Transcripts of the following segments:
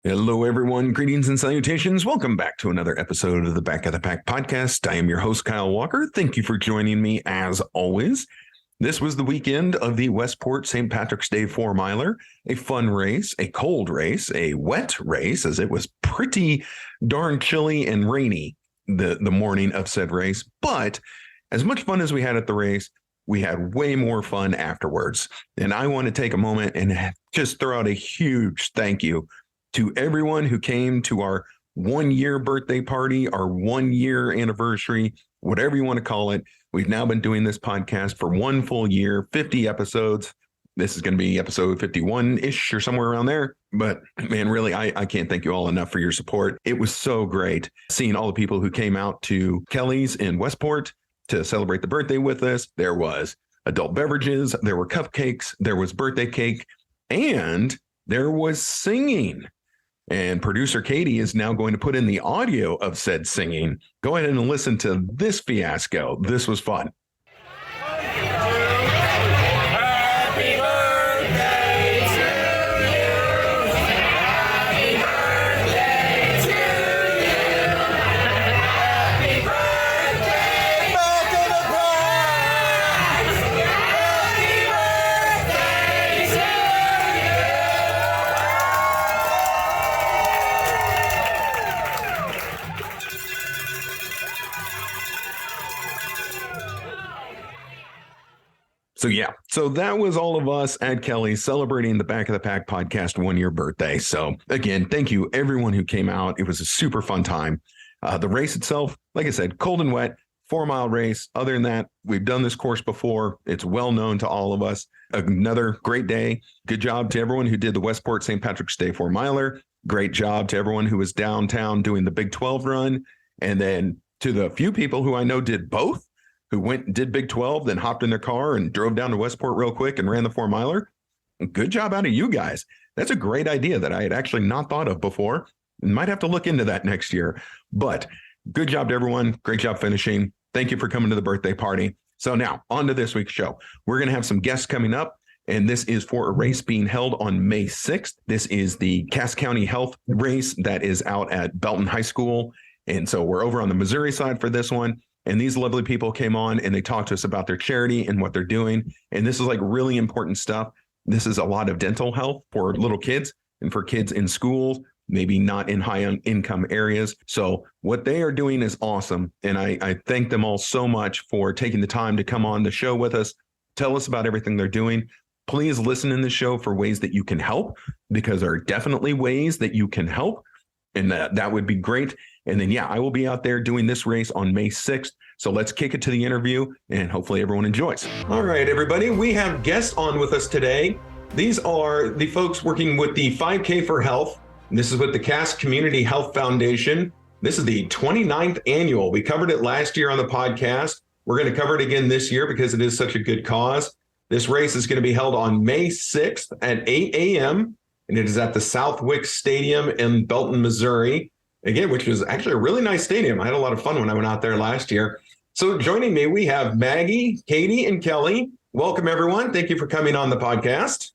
Hello, everyone. Greetings and salutations. Welcome back to another episode of the Back of the Pack podcast. I am your host, Kyle Walker. Thank you for joining me as always. This was the weekend of the Westport St. Patrick's Day 4-miler, a fun race, a cold race, a wet race, as it was pretty darn chilly and rainy the morning of said race. But as much fun as we had at the race, we had way more fun afterwards. And I want to take a moment and just throw out a huge thank you to everyone who came to our 1-year birthday party, our 1-year anniversary, whatever you want to call it. We've now been doing this podcast for 1 full year, 50 episodes. This is going to be episode 51-ish or somewhere around there. But man, really, I can't thank you all enough for your support. It was so great seeing all the people who came out to Kelly's in Westport to celebrate the birthday with us. There was adult beverages, there were cupcakes, there was birthday cake, and there was singing. And producer Katie is now going to put in the audio of said singing. Go ahead and listen to this fiasco. This was fun. Happy birthday to you. Happy birthday to you. Happy birthday, back of the prize. Happy birthday to you. So that was all of us at Kelly's celebrating the Back of the Pack podcast 1-year birthday. So again, thank you everyone who came out. It was a super fun time. The race itself, like I said, cold and wet, 4-mile race. Other than that, we've done this course before. It's well known to all of us. Another great day. Good job to everyone who did the Westport St. Patrick's Day 4-miler. Great job to everyone who was downtown doing the Big 12 run. And then to the few people who I know did both, who went and did Big 12, then hopped in their car and drove down to Westport real quick and ran the 4-miler. Good job out of you guys. That's a great idea that I had actually not thought of before. Might have to look into that next year. But good job to everyone. Great job finishing. Thank you for coming to the birthday party. So now on to this week's show. We're going to have some guests coming up, and this is for a race being held on May 6th. This is the Cass County Health race that is out at Belton High School. And so we're over on the Missouri side for this one. And these lovely people came on and they talked to us about their charity and what they're doing. And this is like really important stuff. This is a lot of dental health for little kids and for kids in schools, maybe not in high income areas. So what they are doing is awesome. And I thank them all so much for taking the time to come on the show with us, tell us about everything they're doing. Please listen in the show for ways that you can help, because there are definitely ways that you can help. And that would be great. And then, I will be out there doing this race on May 6th. So let's kick it to the interview and hopefully everyone enjoys. All right, everybody, we have guests on with us today. These are the folks working with the 5K for Health. This is with the Cass Community Health Foundation. This is the 29th annual. We covered it last year on the podcast. We're going to cover it again this year because it is such a good cause. This race is going to be held on May 6th at 8 a.m. and it is at the Southwick Stadium in Belton, Missouri. Again, which was actually a really nice stadium. I had a lot of fun when I went out there last year. So joining me, we have Maggie, Katie, and Kelly. Welcome, everyone. Thank you for coming on the podcast.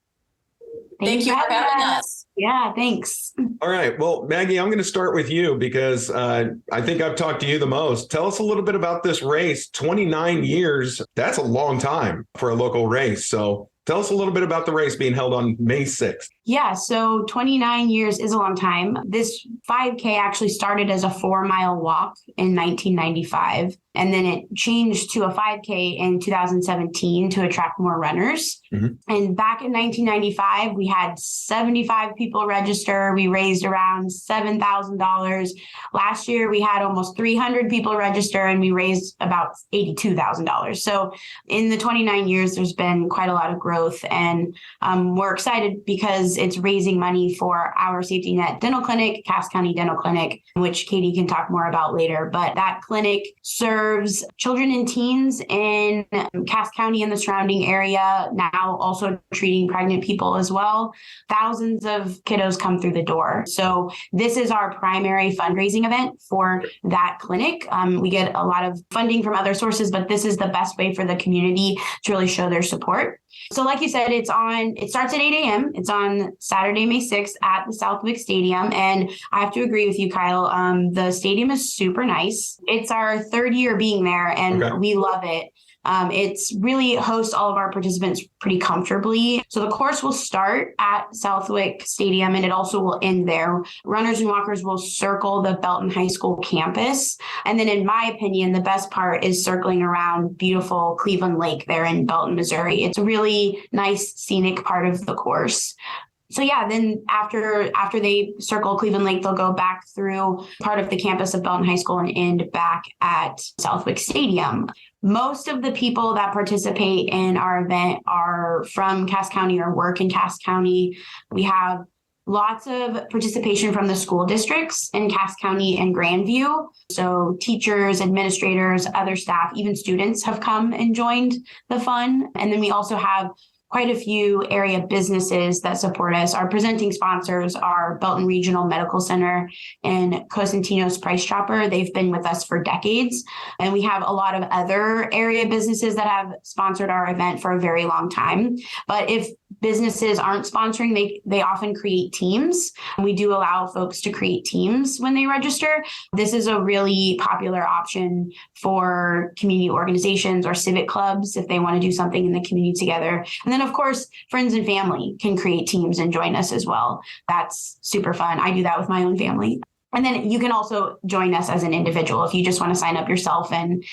Thank you for having us. Yeah, thanks. All right. Well, Maggie, I'm going to start with you because I think I've talked to you the most. Tell us a little bit about this race. 29 years, that's a long time for a local race. So tell us a little bit about the race being held on May 6th. Yeah, so 29 years is a long time. This 5K actually started as a 4-mile walk in 1995, and then it changed to a 5K in 2017 to attract more runners. Mm-hmm. And back in 1995, we had 75 people register. We raised around $7,000. Last year, we had almost 300 people register, and we raised about $82,000. So in the 29 years, there's been quite a lot of growth, and we're excited because it's raising money for our safety net dental clinic, Cass County Dental Clinic, which Katie can talk more about later. But that clinic serves children and teens in Cass County and the surrounding area, now also treating pregnant people as well. Thousands of kiddos come through the door. So this is our primary fundraising event for that clinic. We get a lot of funding from other sources, but this is the best way for the community to really show their support. So So like you said, it starts at 8 a.m. It's on Saturday, May 6th at the Southwick Stadium. And I have to agree with you, Kyle. The stadium is super nice. It's our third year being there and we love it. It's really hosts all of our participants pretty comfortably. So the course will start at Southwick Stadium and it also will end there. Runners and walkers will circle the Belton High School campus. And then in my opinion, the best part is circling around beautiful Cleveland Lake there in Belton, Missouri. It's a really nice scenic part of the course. So yeah, then after they circle Cleveland Lake, they'll go back through part of the campus of Belton High School and end back at Southwick Stadium. Most of the people that participate in our event are from Cass County or work in Cass County. We have lots of participation from the school districts in Cass County and Grandview. So teachers, administrators, other staff, even students have come and joined the fun. And then we also have quite a few area businesses that support us. Our presenting sponsors are Belton Regional Medical Center and Cosentino's Price Chopper. They've been with us for decades. And we have a lot of other area businesses that have sponsored our event for a very long time. But if businesses aren't sponsoring, they often create teams. We do allow folks to create teams when they register. This is a really popular option for community organizations or civic clubs if they want to do something in the community together. And then, of course, friends and family can create teams and join us as well. That's super fun. I do that with my own family. And then you can also join us as an individual if you just want to sign up yourself and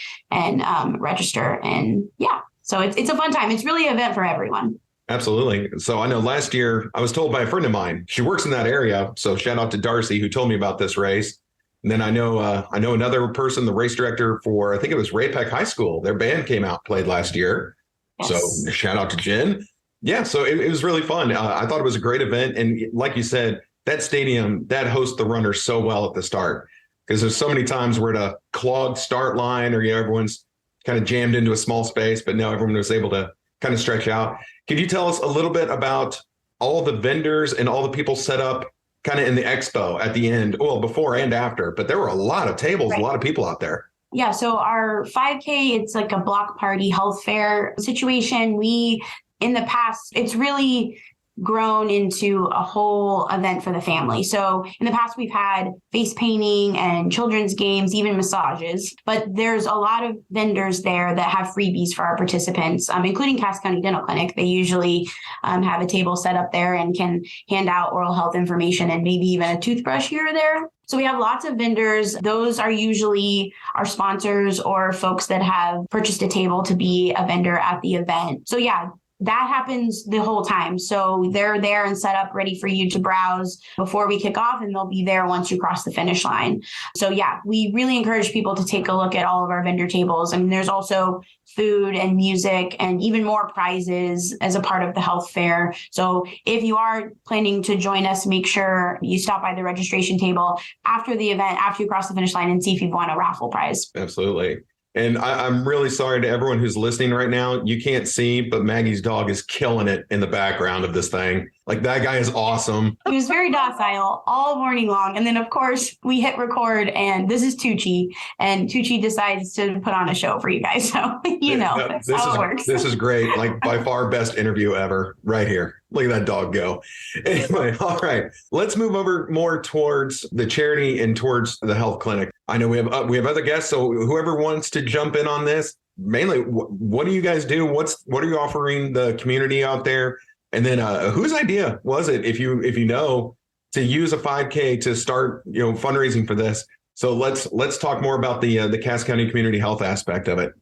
register. And yeah, so it's a fun time. It's really an event for everyone. Absolutely. So I know last year I was told by a friend of mine, she works in that area. So shout out to Darcy, who told me about this race. And then I know another person, the race director for, I think it was Ray-Pec High School. Their band came out, played last year. Yes. So shout out to Jen. Yeah. So it was really fun. I thought it was a great event. And like you said, that stadium, that hosts the runners so well at the start, because there's so many times we're at a clogged start line or everyone's kind of jammed into a small space, but now everyone was able to kind of stretch out. Can you tell us a little bit about all the vendors and all the people set up kind of in the expo at the end? Well, before and after, but there were a lot of tables, right. A lot of people out there. Yeah. So our 5K, it's like a block party health fair situation. In the past, it's really grown into a whole event for the family. So in the past, we've had face painting and children's games, even massages, but there's a lot of vendors there that have freebies for our participants, including Cass County Dental Clinic. They usually have a table set up there and can hand out oral health information and maybe even a toothbrush here or there. So we have lots of vendors. Those are usually our sponsors or folks that have purchased a table to be a vendor at the event. So yeah, that happens the whole time. So they're there and set up ready for you to browse before we kick off, and they'll be there once you cross the finish line. So yeah, we really encourage people to take a look at all of our vendor tables. I mean, there's also food and music and even more prizes as a part of the health fair. So if you are planning to join us, make sure you stop by the registration table after the event, after you cross the finish line, and see if you've won a raffle prize. Absolutely. And I'm really sorry to everyone who's listening right now. You can't see, but Maggie's dog is killing it in the background of this thing. Like, that guy is awesome. He was very docile all morning long. And then, of course, we hit record, and this is Tucci. And Tucci decides to put on a show for you guys. So, that's how it works. This is great. Like, by far best interview ever right here. Look at that dog go. Anyway, all right. Let's move over more towards the charity and towards the health clinic. I know we have other guests, so whoever wants to jump in on this, mainly, what do you guys do? What are you offering the community out there? And then whose idea was it, if you know, to use a 5K to start fundraising for this? So let's talk more about the Cass County community health aspect of it.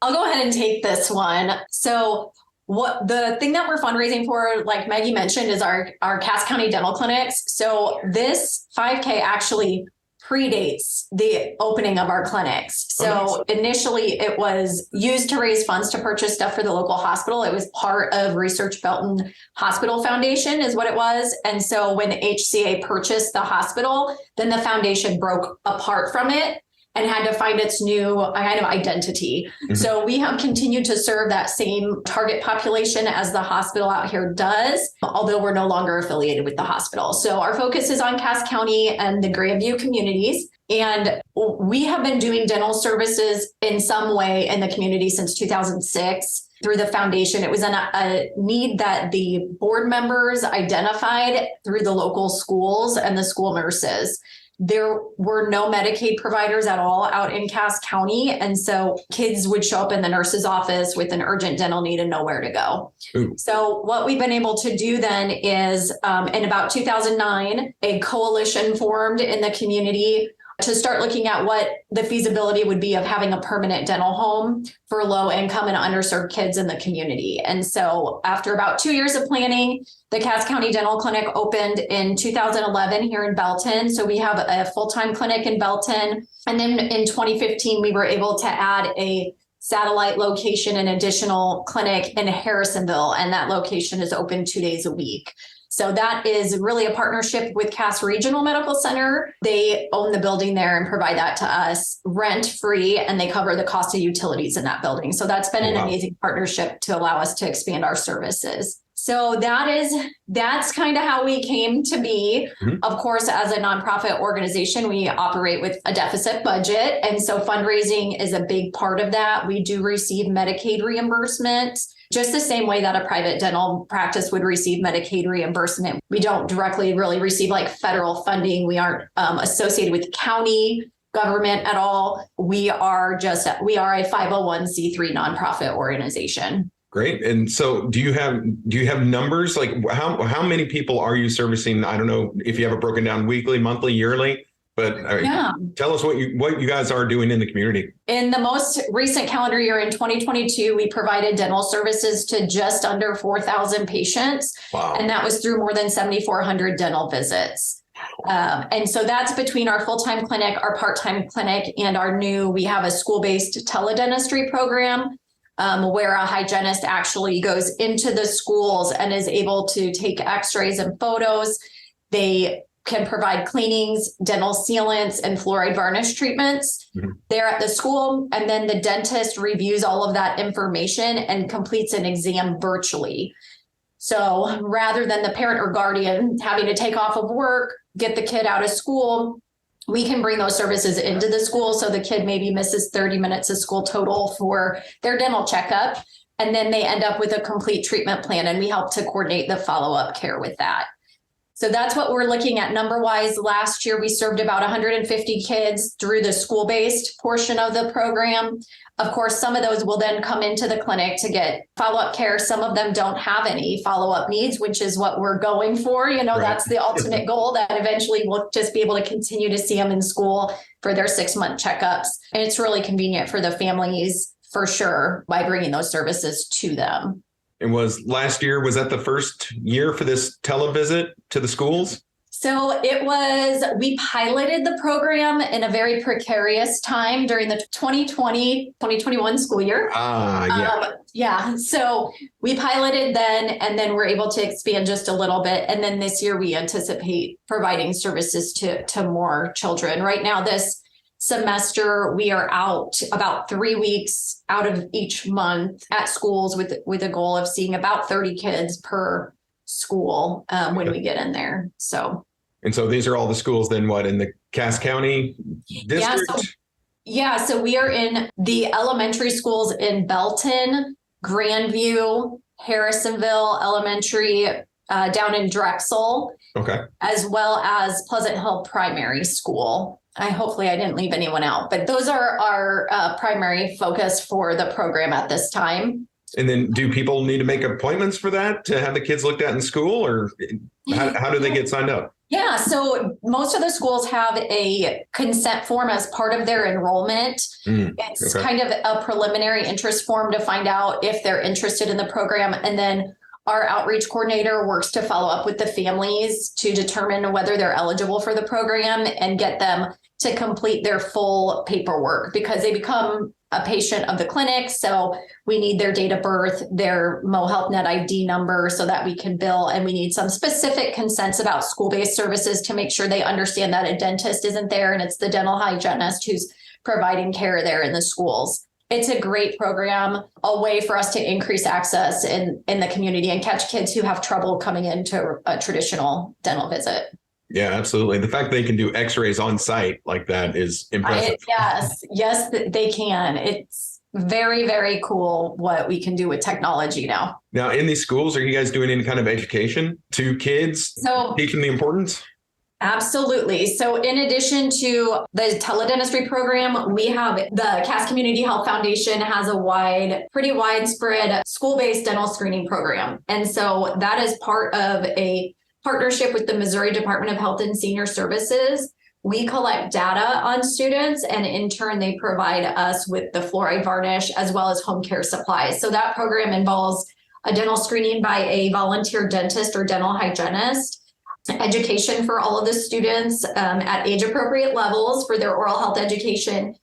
I'll go ahead and take this one. So what the thing that we're fundraising for, like Maggie mentioned, is our Cass County dental clinics. So this 5K actually predates the opening of our clinics. So initially it was used to raise funds to purchase stuff for the local hospital. It was part of Research Belton Hospital Foundation is what it was. And so when HCA purchased the hospital, then the foundation broke apart from it and had to find its new kind of identity. Mm-hmm. So we have continued to serve that same target population as the hospital out here does, although we're no longer affiliated with the hospital. So our focus is on Cass County and the Grandview communities. And we have been doing dental services in some way in the community since 2006. through the foundation. It was a need that the board members identified through the local schools and the school nurses. There were no Medicaid providers at all out in Cass County. And so kids would show up in the nurse's office with an urgent dental need and nowhere to go. Ooh. So what we've been able to do then is in about 2009, a coalition formed in the community to start looking at what the feasibility would be of having a permanent dental home for low income and underserved kids in the community. And so after about 2 years of planning, the Cass County Dental Clinic opened in 2011 here in Belton. So we have a full-time clinic in Belton. And then in 2015, we were able to add a satellite location, an additional clinic in Harrisonville, and that location is open 2 days a week. So that is really a partnership with Cass Regional Medical Center. They own the building there and provide that to us rent free, and they cover the cost of utilities in that building. So that's been an amazing partnership to allow us to expand our services. So that's kind of how we came to be. Mm-hmm. Of course, as a nonprofit organization, we operate with a deficit budget. And so fundraising is a big part of that. We do receive Medicaid reimbursement, just the same way that a private dental practice would receive Medicaid reimbursement. We don't directly really receive like federal funding. We aren't associated with county government at all. We are a 501c3 nonprofit organization. Great. And so do you have numbers? Like how many people are you servicing? I don't know if you have it broken down weekly, monthly, yearly, but tell us what you guys are doing in the community. In the most recent calendar year in 2022, we provided dental services to just under 4,000 patients. Wow. And that was through more than 7,400 dental visits. And so that's between our full-time clinic, our part-time clinic, and we have a school-based teledentistry program. Where a hygienist actually goes into the schools and is able to take x-rays and photos. They can provide cleanings, dental sealants, and fluoride varnish treatments. Mm-hmm. They're at the school, and then the dentist reviews all of that information and completes an exam virtually. So rather than the parent or guardian having to take off of work, get the kid out of school, we can bring those services into the school. So the kid maybe misses 30 minutes of school total for their dental checkup. And then they end up with a complete treatment plan. And we help to coordinate the follow-up care with that. So that's what we're looking at number-wise. Last year, we served about 150 kids through the school-based portion of the program. Of course, some of those will then come into the clinic to get follow-up care. Some of them don't have any follow-up needs, which is what we're going for. Right. That's the ultimate goal, that eventually we'll just be able to continue to see them in school for their 6-month checkups. And it's really convenient for the families for sure by bringing those services to them. And was that the first year for this televisit to the schools? So we piloted the program in a very precarious time during the 2020-2021 school year. So we piloted then, and then we're able to expand just a little bit. And then this year we anticipate providing services to more children. Right now, this semester, we are out about 3 weeks out of each month at schools with a goal of seeing about 30 kids per school when we get in there. And so these are all the schools then in the Cass County district? So we are in the elementary schools in Belton, Grandview, Harrisonville Elementary, down in Drexel, as well as Pleasant Hill Primary School. Hopefully I didn't leave anyone out, but those are our primary focus for the program at this time. And then do people need to make appointments for that to have the kids looked at in school, or how do they get signed up? Yeah, so most of the schools have a consent form as part of their enrollment. It's kind of a preliminary interest form to find out if they're interested in the program. And then our outreach coordinator works to follow up with the families to determine whether they're eligible for the program and get them to complete their full paperwork, because they become a patient of the clinic. So we need their date of birth, their MoHealthNet ID number so that we can bill. And we need some specific consents about school-based services to make sure they understand that a dentist isn't there and it's the dental hygienist who's providing care there in the schools. It's a great program, a way for us to increase access in the community and catch kids who have trouble coming into a traditional dental visit. Yeah, absolutely. The fact they can do x-rays on site like that is impressive. Yes, they can. very, very cool what we can do with technology now. Now, in these schools, are you guys doing any kind of education to kids, So teaching the importance? absolutely. So in addition to the teledentistry program, we have the Cass Community Health Foundation has a pretty widespread school-based dental screening program. And so that is part of a partnership with the Missouri Department of Health and Senior Services. We collect data on students, and in turn, they provide us with the fluoride varnish as well as home care supplies. So that program involves a dental screening by a volunteer dentist or dental hygienist, education for all of the students at age appropriate levels for their oral health education.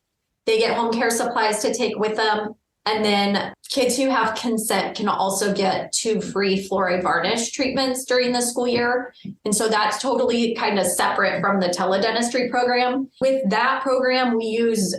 They get home care supplies to take with them. And then kids who have consent can also get 2 free fluoride varnish treatments during the school year. And so that's totally kind of separate from the teledentistry program. With that program, we use,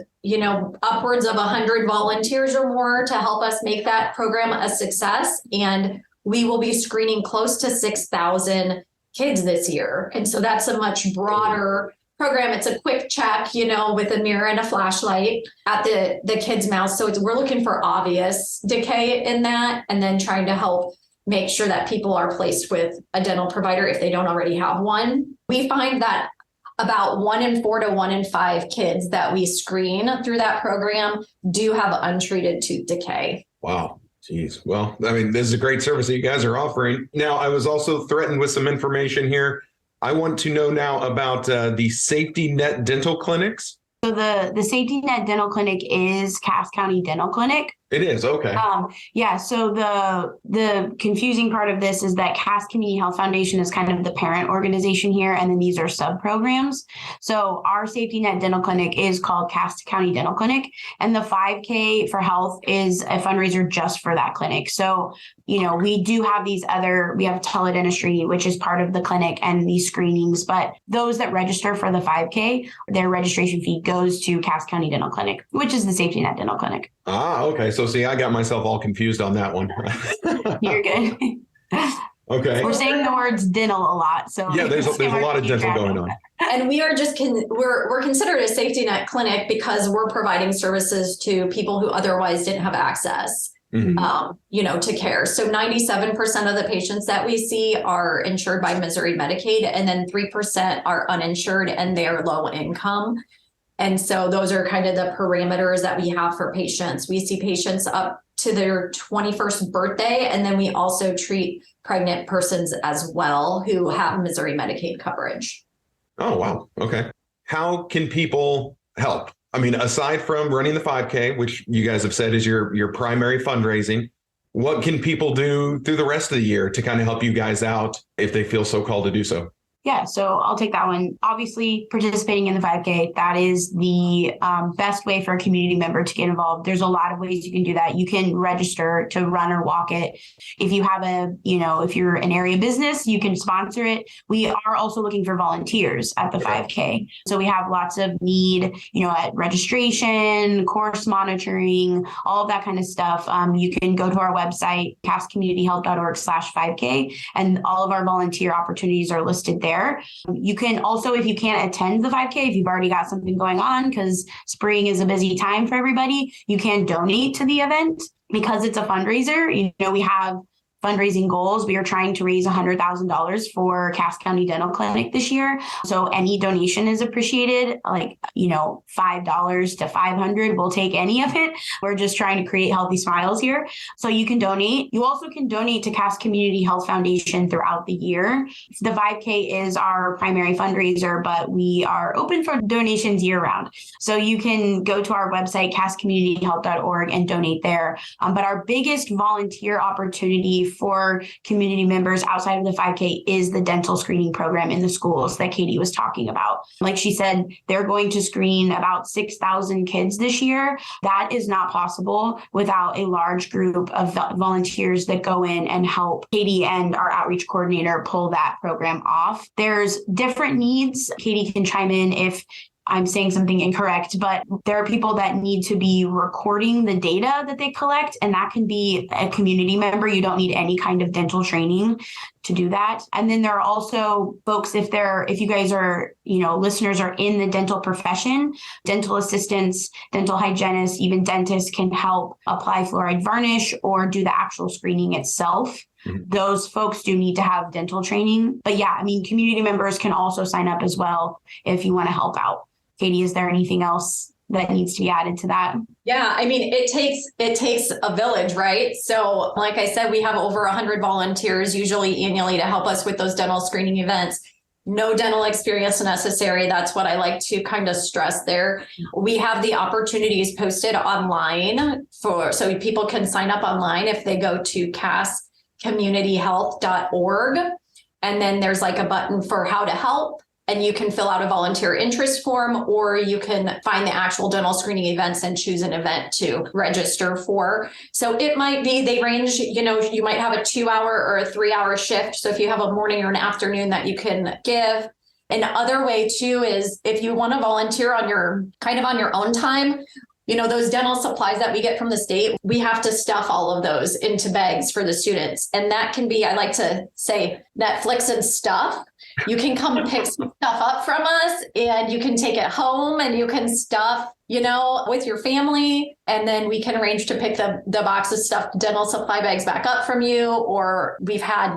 upwards of 100 volunteers or more to help us make that program a success. And we will be screening close to 6,000 kids this year. And so that's a much broader program. It's a quick check, with a mirror and a flashlight at the kid's mouth. So we're looking for obvious decay in that, and then trying to help make sure that people are placed with a dental provider if they don't already have one. We find that about 1 in 4 to 1 in 5 kids that we screen through that program do have untreated tooth decay. Wow. Geez. Well, I mean, this is a great service that you guys are offering. Now, I was also threatened with some information here. I want to know now about the Safety Net Dental Clinics. So the Safety Net Dental Clinic is Cass County Dental Clinic. It is. Okay. Yeah. So the confusing part of this is that Cass Community Health Foundation is kind of the parent organization here, and then these are sub programs. So our Safety Net Dental Clinic is called Cass County Dental Clinic, and the 5K for Health is a fundraiser just for that clinic. So we do have we have teledentistry, which is part of the clinic, and these screenings. But those that register for the 5K, their registration fee goes to Cass County Dental Clinic, which is the Safety Net Dental Clinic. Ah, okay. So see, I got myself all confused on that one. You're good. Okay. We're saying the words dental a lot. So yeah, there's a lot of dental going on. And we are we're considered a safety net clinic because we're providing services to people who otherwise didn't have access, to care. So 97% of the patients that we see are insured by Missouri Medicaid, and then 3% are uninsured and they're low income. And so those are kind of the parameters that we have for patients. We see patients up to their 21st birthday, and then we also treat pregnant persons as well who have Missouri Medicaid coverage. Oh, wow. Okay. How can people help? I mean, aside from running the 5K, which you guys have said is your primary fundraising, what can people do through the rest of the year to kind of help you guys out if they feel so called to do so? Yeah, so I'll take that one. Obviously, participating in the 5K, that is the best way for a community member to get involved. There's a lot of ways you can do that. You can register to run or walk it. If you have if you're an area business, you can sponsor it. We are also looking for volunteers at the 5K. So we have lots of need, at registration, course monitoring, all of that kind of stuff. You can go to our website, casscommunityhealth.org/5K, and all of our volunteer opportunities are listed there. You can also, if you can't attend the 5K, if you've already got something going on, because spring is a busy time for everybody, you can donate to the event because it's a fundraiser. We have fundraising goals. We are trying to raise $100,000 for Cass County Dental Clinic this year. So any donation is appreciated, $5 to $500. We'll take any of it. We're just trying to create healthy smiles here. So you can donate. You also can donate to Cass Community Health Foundation throughout the year. The 5K is our primary fundraiser, but we are open for donations year round. So you can go to our website, casscommunityhealth.org, and donate there. But our biggest volunteer opportunity for community members outside of the 5K is the dental screening program in the schools that Katie was talking about. Like she said, they're going to screen about 6,000 kids this year. That is not possible without a large group of volunteers that go in and help Katie and our outreach coordinator pull that program off. There's different needs. Katie can chime in if I'm saying something incorrect, but there are people that need to be recording the data that they collect, and that can be a community member. You don't need any kind of dental training to do that. And then there are also folks, if you guys are, listeners are in the dental profession, dental assistants, dental hygienists, even dentists can help apply fluoride varnish or do the actual screening itself. Those folks do need to have dental training. But yeah, community members can also sign up as well if you want to help out. Katie, is there anything else that needs to be added to that? Yeah, it takes a village, right? So like I said, we have over 100 volunteers usually annually to help us with those dental screening events. No dental experience necessary. That's what I like to kind of stress there. We have the opportunities posted online so people can sign up online if they go to casscommunityhealth.org. And then there's like a button for how to help. And you can fill out a volunteer interest form, or you can find the actual dental screening events and choose an event to register for. So it might be, they range, you might have a 2-hour or a 3-hour shift. So if you have a morning or an afternoon that you can give. Another way too is if you want to volunteer on your own time, those dental supplies that we get from the state, we have to stuff all of those into bags for the students. And that can be, I like to say, Netflix and stuff. You can come pick some stuff up from us and you can take it home and you can stuff, with your family. And then we can arrange to pick the box of stuffed dental supply bags back up from you. Or we've had,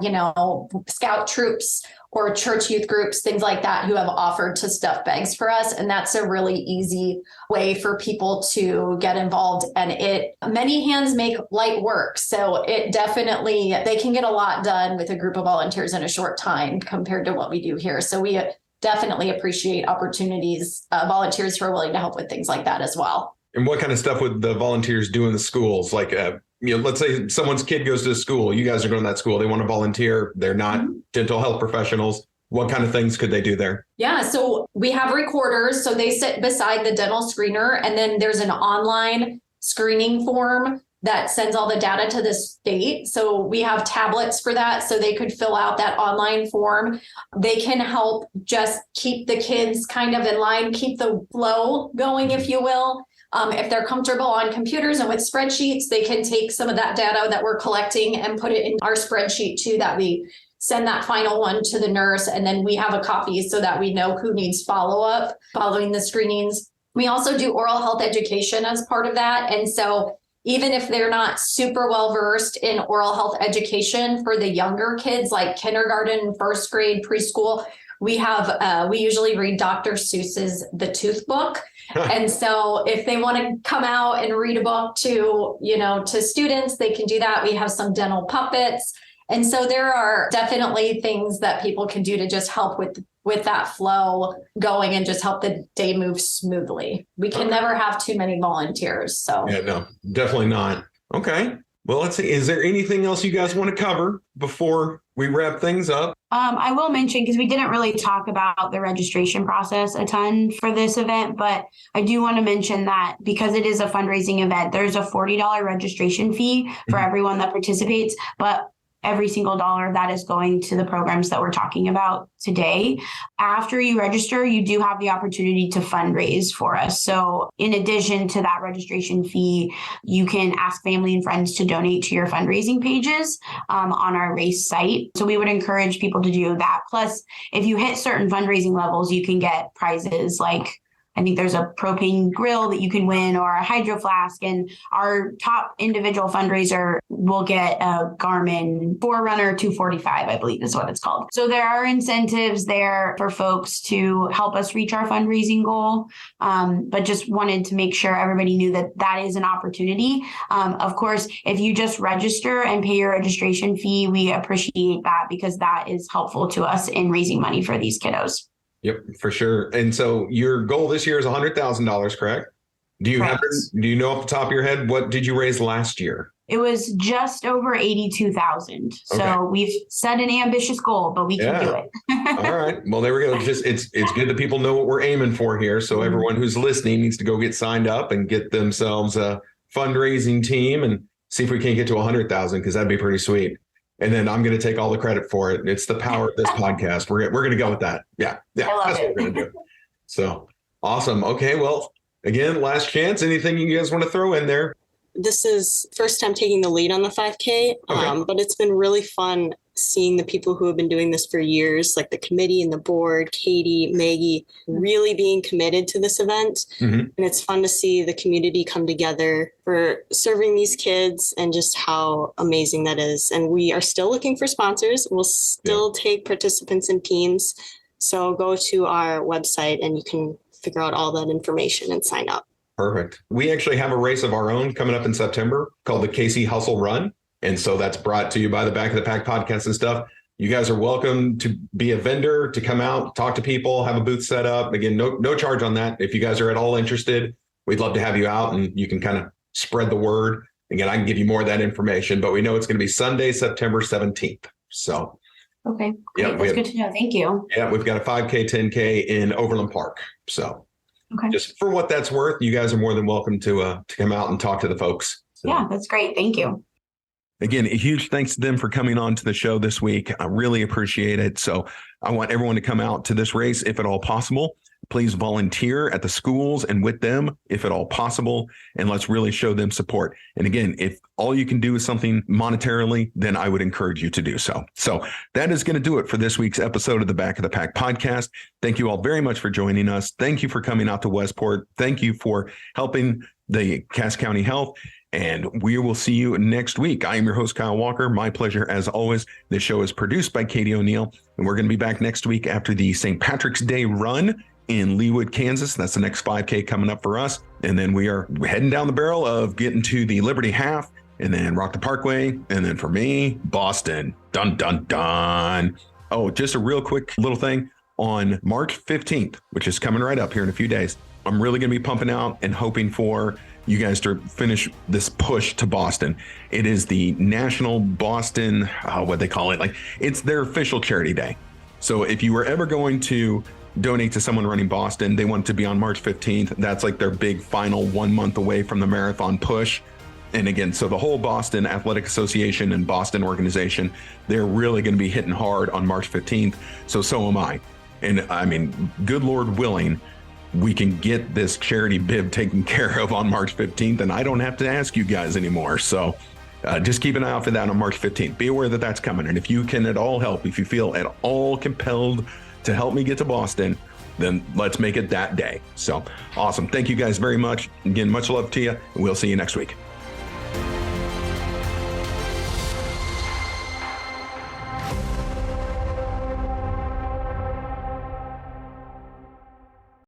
scout troops or church youth groups, things like that, who have offered to stuff bags for us. And that's a really easy way for people to get involved. And many hands make light work. So it definitely, they can get a lot done with a group of volunteers in a short time compared to what we do here. So we definitely appreciate opportunities, volunteers who are willing to help with things like that as well. And what kind of stuff would the volunteers do in the schools? Like, let's say someone's kid goes to school. You guys are going to that school. They want to volunteer. They're not dental health professionals. What kind of things could they do there? Yeah, so we have recorders. So they sit beside the dental screener. And then there's an online screening form that sends all the data to the state. So we have tablets for that. So they could fill out that online form. They can help just keep the kids kind of in line, keep the flow going, if you will. If they're comfortable on computers and with spreadsheets, they can take some of that data that we're collecting and put it in our spreadsheet too, that we send that final one to the nurse. And then we have a copy so that we know who needs follow-up following the screenings. We also do oral health education as part of that. And so even if they're not super well versed in oral health education for the younger kids, like kindergarten, first grade, preschool, we usually read Dr. Seuss's The Tooth Book. And so if they want to come out and read a book to students, they can do that. We have some dental puppets. And so there are definitely things that people can do to just help with that flow going and just help the day move smoothly. We can never have too many volunteers. So yeah, no, definitely not. Okay. Well, let's see. Is there anything else you guys want to cover before we wrap things up? I will mention, because we didn't really talk about the registration process a ton for this event, but I do want to mention that because it is a fundraising event, there's a $40 registration fee for everyone that participates, but every single dollar of that is going to the programs that we're talking about today. After you register, you do have the opportunity to fundraise for us. So in addition to that registration fee, you can ask family and friends to donate to your fundraising pages on our race site. So we would encourage people to do that. Plus, if you hit certain fundraising levels, you can get prizes like, I think there's a propane grill that you can win or a hydro flask. And our top individual fundraiser will get a Garmin Forerunner 245, I believe is what it's called. So there are incentives there for folks to help us reach our fundraising goal. But just wanted to make sure everybody knew that that is an opportunity. Of course, if you just register and pay your registration fee, we appreciate that because that is helpful to us in raising money for these kiddos. Yep, for sure. And so your goal this year is $100,000, correct? Do you know off the top of your head, what did you raise last year? It was just over 82,000. So we've set an ambitious goal, but we can do it. All right. Well, there we go. It's good that people know what we're aiming for here. So everyone who's listening needs to go get signed up and get themselves a fundraising team and see if we can't get to 100,000, because that'd be pretty sweet. And then I'm going to take all the credit for it. It's the power of this podcast. We're going to go with that. Yeah. I love that's it. what we're going to do. So, Awesome. Okay. Well, again, last chance. Anything you guys want to throw in there? This is first time taking the lead on the 5K, Okay. but it's been really fun seeing the people who have been doing this for years, like the committee and the board, Katie, Maggie, really being committed to this event. Mm-hmm. And it's fun to see the community come together for serving these kids and just how amazing that is. And we are still looking for sponsors. We'll still take participants and teams. So go to our website and you can figure out all that information and sign up. Perfect. We actually have a race of our own coming up in September called the KC Hustle Run. And so that's brought to you by the Back of the Pack podcast and stuff. You guys are welcome to be a vendor, to come out, talk to people, have a booth set up. Again, no charge on that. If you guys are at all interested, we'd love to have you out and you can kind of spread the word. Again, I can give you more of that information, but we know it's going to be Sunday, September 17th. So, Okay. Yeah, Great. That's good to know. Thank you. yeah, we've got a 5K, 10K in Overland Park. So Okay. just for what that's worth, you guys are more than welcome to come out and talk to the folks. So, Yeah, that's great. Thank you. again, a huge thanks to them for coming on to the show this week. I really appreciate it. So I want everyone to come out to this race if at all possible. Please volunteer at the schools and with them if at all possible. And let's really show them support. And again, if all you can do is something monetarily, then I would encourage you to do so. So that is going to do it for this week's episode of the Back of the Pack podcast. Thank you all very much for joining us. Thank you for coming out to Westport. Thank you for helping the Cass County Health. And we will see you next week. I am your host, Kyle Walker. My pleasure as always. This show is produced by Katie O'Neill, and we're going to be back next week after the St. Patrick's Day run in Leawood, Kansas. That's the next 5K coming up for us. And then we are heading down the barrel of getting to the Liberty Half and then Rock the Parkway. And then for me, Boston. Dun, dun, dun. Oh, just a real quick little thing. On March 15th, which is coming right up here in a few days, I'm really going to be pumping out and hoping for you guys to finish this push to Boston. It is the National Boston, what they call it, like it's their official charity day. So if you were ever going to donate to someone running Boston, they want it to be on March 15th. That's like their big final 1 month away from the marathon push. And again, so the whole Boston Athletic Association and Boston organization, they're really going to be hitting hard on March 15th. So am I. And I mean, good Lord willing, we can get this charity bib taken care of on March 15th, and I don't have to ask you guys anymore. So just keep an eye out for that on March 15th. Be aware that that's coming. And if you can at all help, if you feel at all compelled to help me get to Boston, then let's make it that day. So awesome. Thank you guys very much. Again, much love to you, and we'll see you next week.